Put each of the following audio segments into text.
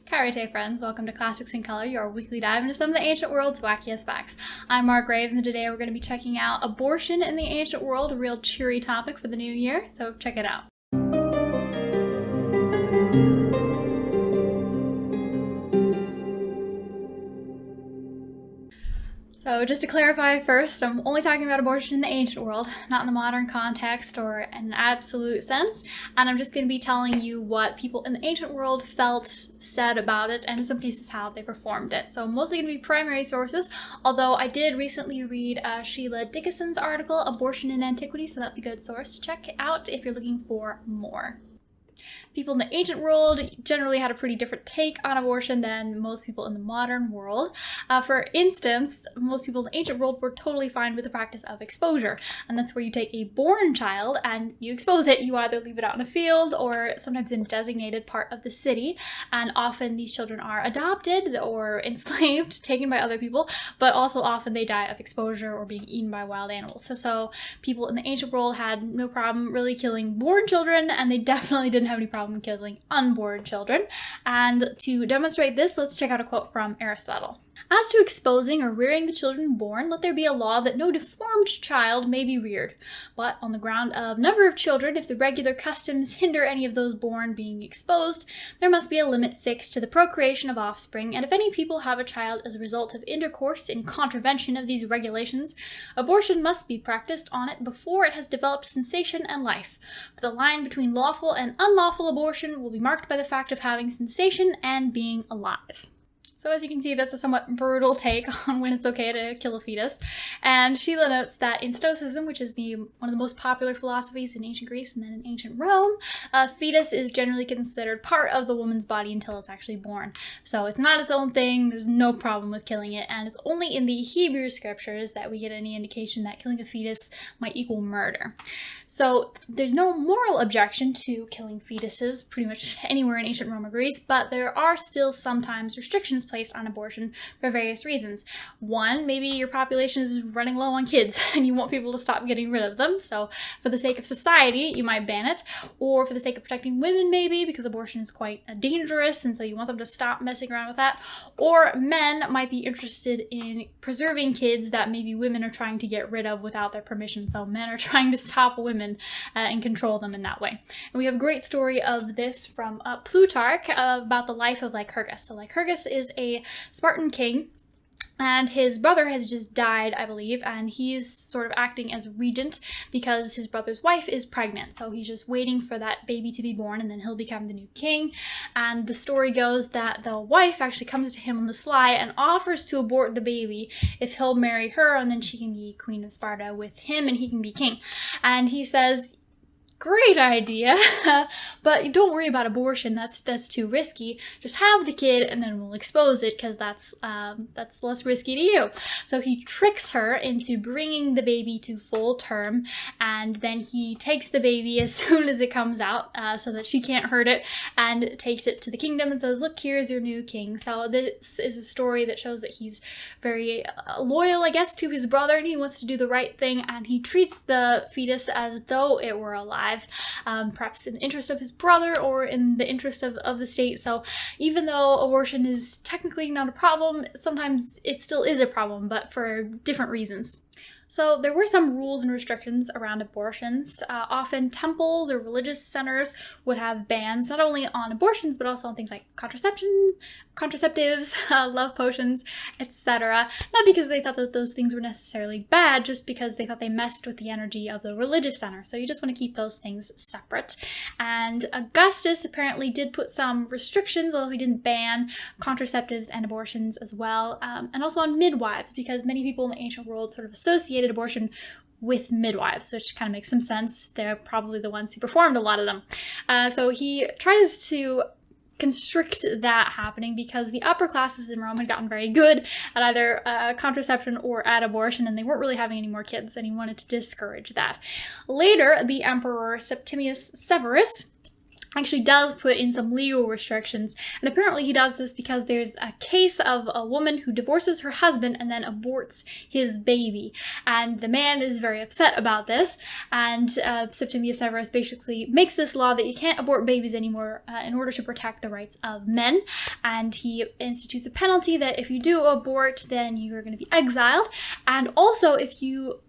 Karate friends, welcome to Classics in Color, your weekly dive into some of the ancient world's wackiest facts. I'm Marc Graves, and today we're going to be checking out abortion in the ancient world, a real cheery topic for the new year, so check it out. So just to clarify first, I'm only talking about abortion in the ancient world, not in the modern context or in an absolute sense. And I'm just going to be telling you what people in the ancient world felt, said about it, and in some cases how they performed it. So mostly going to be primary sources, although I did recently read Sheila Dickinson's article, Abortion in Antiquity, so that's a good source to check out if you're looking for more. People in the ancient world generally had a pretty different take on abortion than most people in the modern world. For instance, most people in the ancient world were totally fine with the practice of exposure, and that's where you take a born child and you expose it. You either leave it out in a field or sometimes in a designated part of the city, and often these children are adopted or enslaved, taken by other people, but also often they die of exposure or being eaten by wild animals. So people in the ancient world had no problem really killing born children, and they definitely didn't have any problem killing unborn children. And to demonstrate this, let's check out a quote from Aristotle. As to exposing or rearing the children born, let there be a law that no deformed child may be reared. But on the ground of number of children, if the regular customs hinder any of those born being exposed, there must be a limit fixed to the procreation of offspring, and if any people have a child as a result of intercourse in contravention of these regulations, abortion must be practiced on it before it has developed sensation and life. For the line between lawful and unlawful abortion will be marked by the fact of having sensation and being alive. So as you can see, that's a somewhat brutal take on when it's okay to kill a fetus. And Sheila notes that in Stoicism, which is one of the most popular philosophies in ancient Greece and then in ancient Rome, a fetus is generally considered part of the woman's body until it's actually born. So it's not its own thing, there's no problem with killing it, and it's only in the Hebrew scriptures that we get any indication that killing a fetus might equal murder. So there's no moral objection to killing fetuses pretty much anywhere in ancient Rome or Greece, but there are still sometimes restrictions placed on abortion for various reasons. One, maybe your population is running low on kids and you want people to stop getting rid of them, so for the sake of society you might ban it, or for the sake of protecting women maybe, because abortion is quite dangerous and so you want them to stop messing around with that, or men might be interested in preserving kids that maybe women are trying to get rid of without their permission, so men are trying to stop women and control them in that way. And we have a great story of this from Plutarch about the life of Lycurgus. So Lycurgus is a Spartan king, and his brother has just died, I believe, and he's sort of acting as regent because his brother's wife is pregnant. So he's just waiting for that baby to be born, and then he'll become the new king. And the story goes that the wife actually comes to him on the sly and offers to abort the baby if he'll marry her, and then she can be queen of Sparta with him and he can be king. And he says, great idea, but don't worry about abortion, that's too risky. Just have the kid and then we'll expose it because that's less risky to you. So he tricks her into bringing the baby to full term, and then he takes the baby as soon as it comes out so that she can't hurt it, and takes it to the kingdom and says, look, here's your new king. So this is a story that shows that he's very loyal, I guess, to his brother, and he wants to do the right thing, and he treats the fetus as though it were alive. Perhaps in the interest of his brother or in the interest of the state. So even though abortion is technically not a problem, sometimes it still is a problem, but for different reasons. So there were some rules and restrictions around abortions. Often temples or religious centers would have bans not only on abortions but also on things like contraceptives, love potions, etc. Not because they thought that those things were necessarily bad, just because they thought they messed with the energy of the religious center. So you just want to keep those things separate. And Augustus apparently did put some restrictions, although he didn't ban contraceptives and abortions as well, and also on midwives, because many people in the ancient world sort of associated abortion with midwives, which kind of makes some sense. They're probably the ones who performed a lot of them. So he tries to constrict that happening because the upper classes in Rome had gotten very good at either contraception or at abortion, and they weren't really having any more kids, and he wanted to discourage that. Later, the emperor Septimius Severus actually does put in some legal restrictions, and apparently he does this because there's a case of a woman who divorces her husband and then aborts his baby, and the man is very upset about this, and Septimius Severus basically makes this law that you can't abort babies anymore in order to protect the rights of men, and he institutes a penalty that if you do abort, then you are going to be exiled, and also if you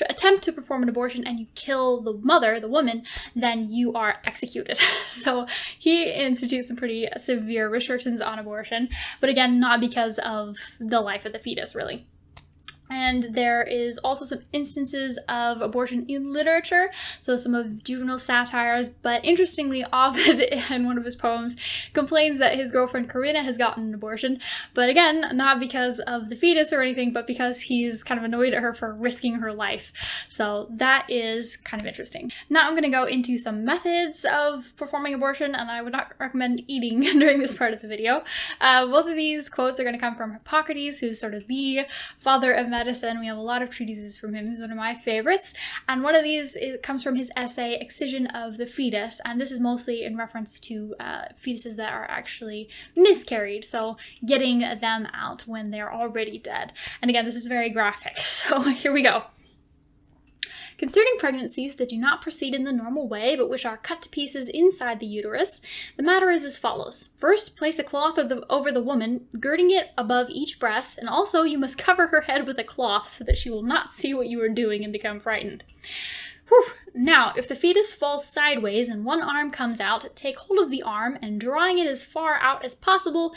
attempt to perform an abortion and you kill the mother, the woman, then you are executed. So he institutes some pretty severe restrictions on abortion, but again, not because of the life of the fetus, really. And there is also some instances of abortion in literature, so some of juvenile satires, but interestingly, Ovid, in one of his poems, complains that his girlfriend Corinna has gotten an abortion, but again, not because of the fetus or anything, but because he's kind of annoyed at her for risking her life. So that is kind of interesting. Now I'm going to go into some methods of performing abortion, and I would not recommend eating during this part of the video. Both of these quotes are going to come from Hippocrates, who's sort of the father of medicine. We have a lot of treatises from him. He's one of my favorites. And one of these comes from his essay, Excision of the Fetus. And this is mostly in reference to fetuses that are actually miscarried. So getting them out when they're already dead. And again, this is very graphic. So here we go. Concerning pregnancies that do not proceed in the normal way, but which are cut to pieces inside the uterus, the matter is as follows. First, place a cloth over the woman, girding it above each breast, and also you must cover her head with a cloth so that she will not see what you are doing and become frightened. Whew. Now, if the fetus falls sideways and one arm comes out, take hold of the arm and drawing it as far out as possible,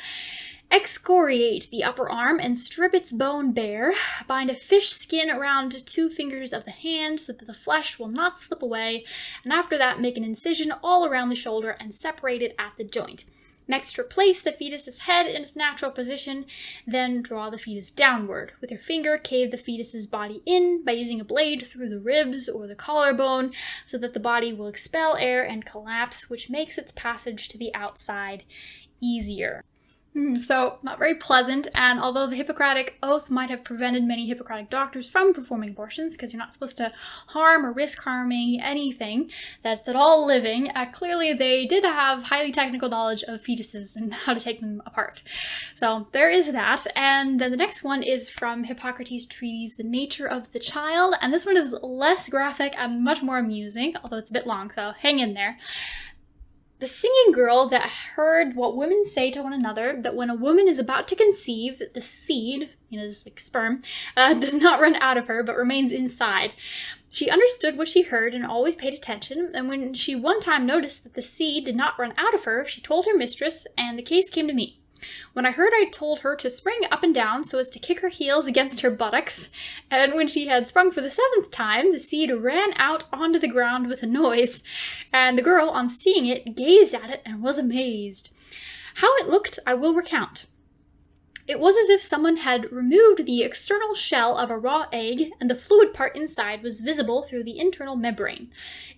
excoriate the upper arm and strip its bone bare. Bind a fish skin around 2 fingers of the hand so that the flesh will not slip away, and after that make an incision all around the shoulder and separate it at the joint. Next, replace the fetus's head in its natural position, then draw the fetus downward. With your finger, cave the fetus's body in by using a blade through the ribs or the collarbone so that the body will expel air and collapse, which makes its passage to the outside easier. So, not very pleasant, and although the Hippocratic Oath might have prevented many Hippocratic doctors from performing abortions, because you're not supposed to harm or risk harming anything that's at all living, clearly they did have highly technical knowledge of fetuses and how to take them apart. So there is that, and then the next one is from Hippocrates' treatise, The Nature of the Child, and this one is less graphic and much more amusing, although it's a bit long, so hang in there. The singing girl that heard what women say to one another, that when a woman is about to conceive, the seed, it's like sperm, does not run out of her, but remains inside. She understood what she heard and always paid attention, and when she one time noticed that the seed did not run out of her, she told her mistress, and the case came to me. When I heard, I told her to spring up and down so as to kick her heels against her buttocks, and when she had sprung for the 7th time, the seed ran out onto the ground with a noise, and the girl, on seeing it, gazed at it and was amazed. How it looked I will recount. It was as if someone had removed the external shell of a raw egg, and the fluid part inside was visible through the internal membrane.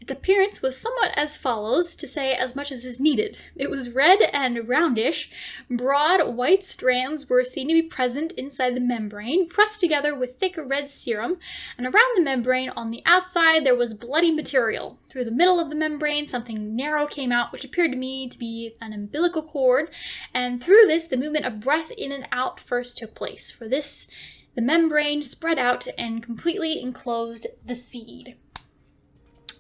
Its appearance was somewhat as follows, to say as much as is needed. It was red and roundish. Broad white strands were seen to be present inside the membrane, pressed together with thick red serum, and around the membrane on the outside there was bloody material. Through the middle of the membrane something narrow came out, which appeared to me to be an umbilical cord, and through this the movement of breath in and out first took place. For this, the membrane spread out and completely enclosed the seed.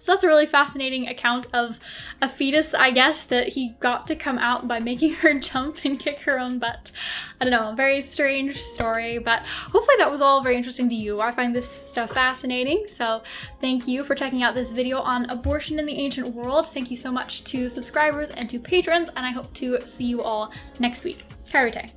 So that's a really fascinating account of a fetus, I guess, that he got to come out by making her jump and kick her own butt. I don't know, a very strange story, but hopefully that was all very interesting to you. I find this stuff fascinating, so thank you for checking out this video on abortion in the ancient world. Thank you so much to subscribers and to patrons, and I hope to see you all next week. Karate.